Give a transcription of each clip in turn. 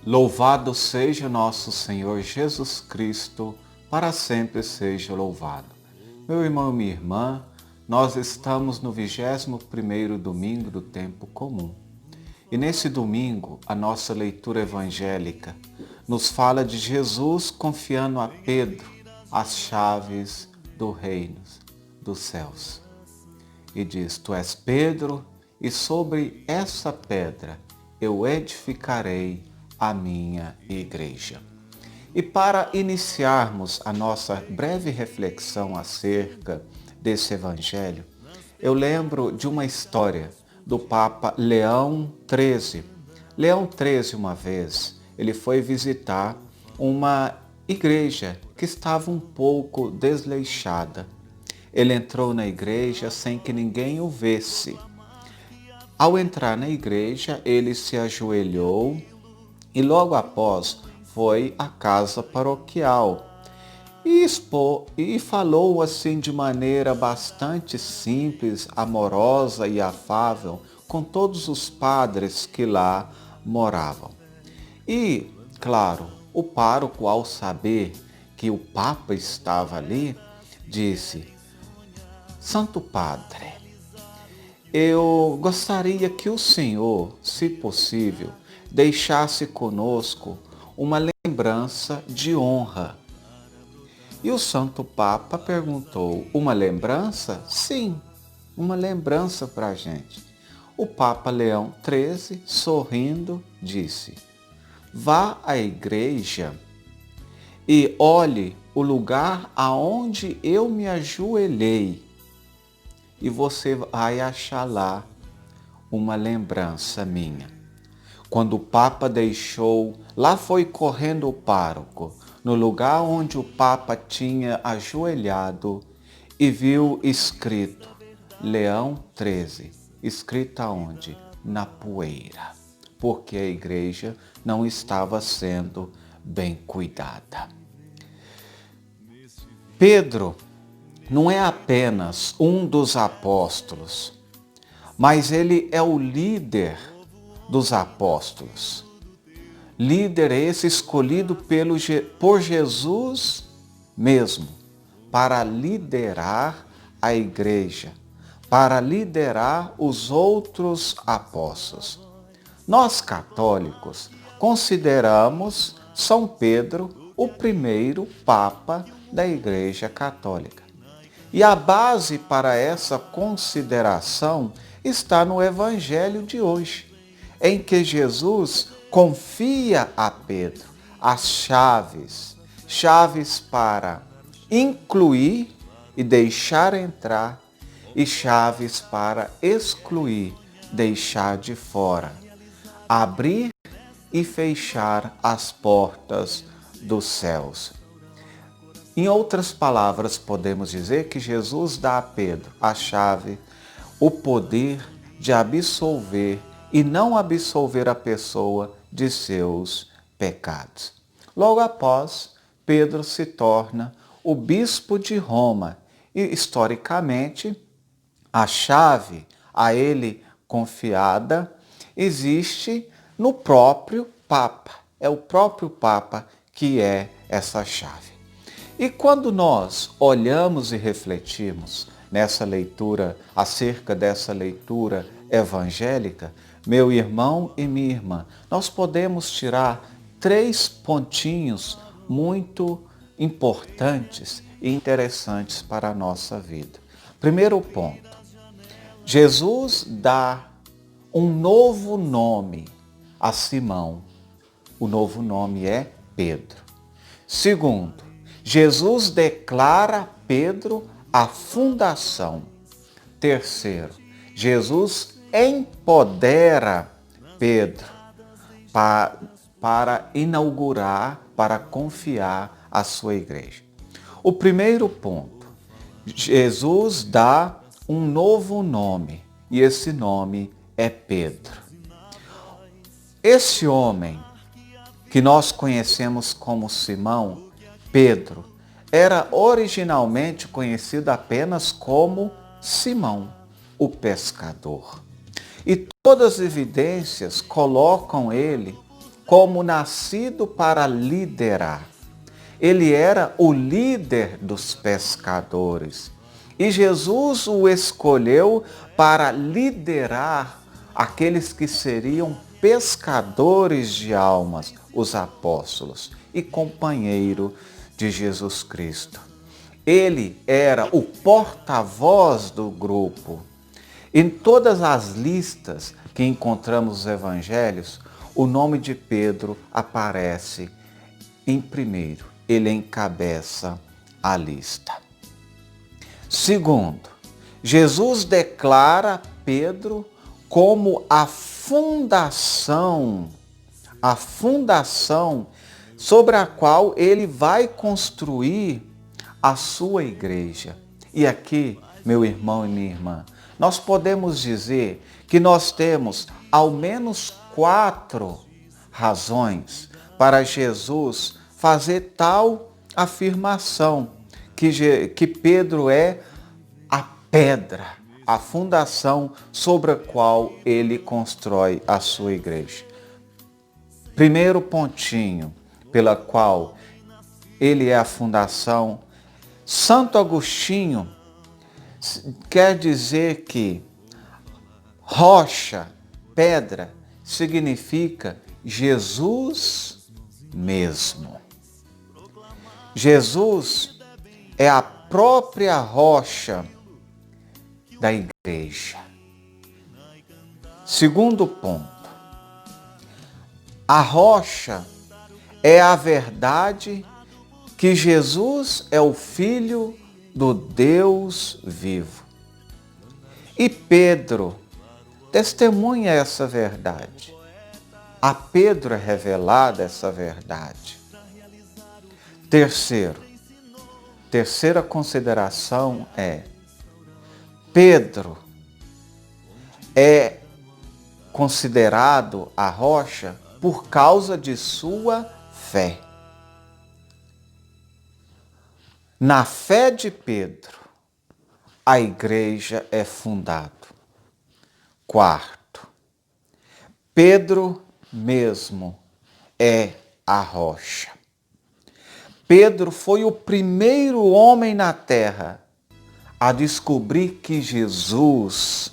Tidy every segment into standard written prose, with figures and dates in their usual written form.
Louvado seja nosso Senhor Jesus Cristo, para sempre seja louvado. Meu irmão e minha irmã, nós estamos no 21º domingo do tempo comum. E nesse domingo, a nossa leitura evangélica nos fala de Jesus confiando a Pedro as chaves do reino dos céus. E diz: Tu és Pedro, e sobre essa pedra eu edificarei a minha igreja. E para iniciarmos a nossa breve reflexão acerca desse evangelho, eu lembro de uma história do Papa Leão XIII. Leão XIII, uma vez, ele foi visitar uma igreja que estava um pouco desleixada. Ele entrou na igreja sem que ninguém o visse. Ao entrar na igreja, ele se ajoelhou e logo após foi à casa paroquial e falou assim de maneira bastante simples, amorosa e afável com todos os padres que lá moravam. E, claro, o pároco, ao saber que o Papa estava ali, disse: Santo Padre, eu gostaria que o senhor, se possível, deixasse conosco uma lembrança de honra. E o Santo Papa perguntou: uma lembrança? Sim, uma lembrança para a gente. O Papa Leão XIII, sorrindo, disse: vá à igreja e olhe o lugar aonde eu me ajoelhei e você vai achar lá uma lembrança minha. Quando o Papa deixou, lá foi correndo o pároco, no lugar onde o Papa tinha ajoelhado e viu escrito Leão XIII, escrito aonde? Na poeira, porque a igreja não estava sendo bem cuidada. Pedro não é apenas um dos apóstolos, mas ele é o líder dos apóstolos. Líder esse escolhido por Jesus mesmo para liderar a igreja, para liderar os outros apóstolos. Nós católicos consideramos São Pedro o primeiro Papa da Igreja Católica. E a base para essa consideração está no Evangelho de hoje, em que Jesus confia a Pedro as chaves para incluir e deixar entrar, e chaves para excluir, deixar de fora, abrir e fechar as portas dos céus. Em outras palavras, podemos dizer que Jesus dá a Pedro a chave, o poder de absolver e não absolver a pessoa de seus pecados. Logo após, Pedro se torna o bispo de Roma e, historicamente, a chave a ele confiada existe no próprio Papa. É o próprio Papa que é essa chave. E quando nós olhamos e refletimos nessa leitura, acerca dessa leitura evangélica, meu irmão e minha irmã, nós podemos tirar 3 pontinhos muito importantes e interessantes para a nossa vida. Primeiro ponto: Jesus dá um novo nome a Simão. O novo nome é Pedro. Segundo, Jesus declara a Pedro a fundação. Terceiro, Jesus empodera Pedro para inaugurar, para confiar a sua igreja. O primeiro ponto: Jesus dá um novo nome, e esse nome é Pedro. Esse homem que nós conhecemos como Simão, Pedro, era originalmente conhecido apenas como Simão, o pescador. E todas as evidências colocam ele como nascido para liderar. Ele era o líder dos pescadores. E Jesus o escolheu para liderar aqueles que seriam pescadores de almas, os apóstolos, e companheiro de Jesus Cristo. Ele era o porta-voz do grupo. Em todas as listas que encontramos nos evangelhos, o nome de Pedro aparece em primeiro. Ele encabeça a lista. Segundo, Jesus declara Pedro como a fundação sobre a qual ele vai construir a sua igreja. E aqui, meu irmão e minha irmã, nós podemos dizer que nós temos ao menos 4 razões para Jesus fazer tal afirmação, que Pedro é a pedra, a fundação sobre a qual ele constrói a sua igreja. Primeiro pontinho pela qual ele é a fundação, Santo Agostinho quer dizer que rocha, pedra, significa Jesus mesmo. Jesus é a própria rocha da igreja. Segundo ponto, a rocha é a verdade que Jesus é o Filho do Deus vivo. E Pedro testemunha essa verdade. A Pedro é revelada essa verdade. Terceira consideração é: Pedro é considerado a rocha por causa de sua fé. Na fé de Pedro, a igreja é fundada. Quarto, Pedro mesmo é a rocha. Pedro foi o primeiro homem na terra a descobrir que Jesus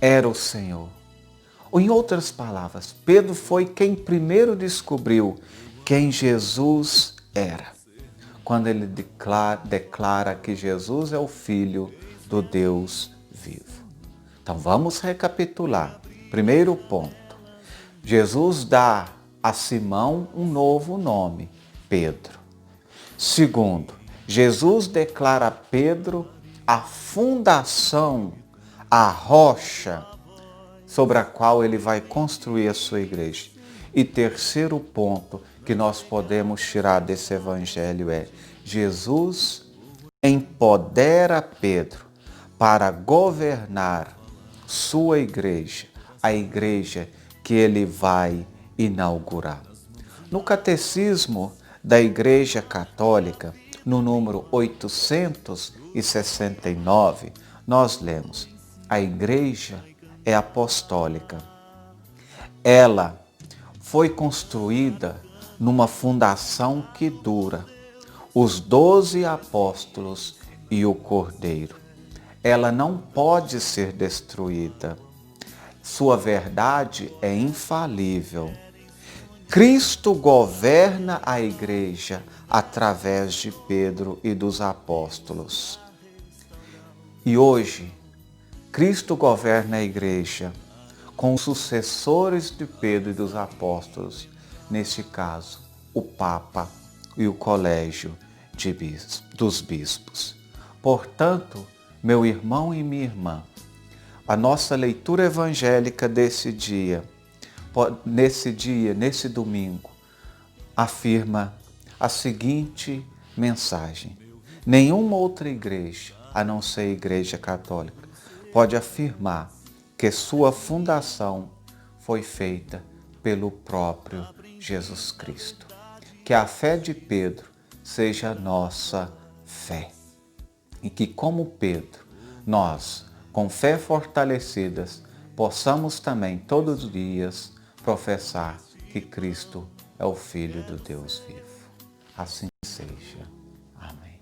era o Senhor. Ou, em outras palavras, Pedro foi quem primeiro descobriu quem Jesus era, quando ele declara que Jesus é o Filho do Deus vivo. Então vamos recapitular. Primeiro ponto, Jesus dá a Simão um novo nome, Pedro. Segundo, Jesus declara a Pedro a fundação, a rocha sobre a qual ele vai construir a sua igreja. E terceiro ponto que nós podemos tirar desse evangelho é: Jesus empodera Pedro para governar sua igreja, a igreja que ele vai inaugurar. No Catecismo da Igreja Católica, no número 869, nós lemos: a igreja é apostólica. Ela foi construída numa fundação que dura, os 12 apóstolos e o Cordeiro. Ela não pode ser destruída. Sua verdade é infalível. Cristo governa a igreja através de Pedro e dos apóstolos. E hoje, Cristo governa a igreja com os sucessores de Pedro e dos apóstolos, neste caso, o Papa e o Colégio dos Bispos. Portanto, meu irmão e minha irmã, a nossa leitura evangélica nesse domingo, afirma a seguinte mensagem: nenhuma outra igreja, a não ser a Igreja Católica, pode afirmar que sua fundação foi feita pelo próprio Jesus Cristo. Que a fé de Pedro seja a nossa fé. E que, como Pedro, nós, com fé fortalecidas, possamos também todos os dias professar que Cristo é o Filho do Deus vivo. Assim seja. Amém.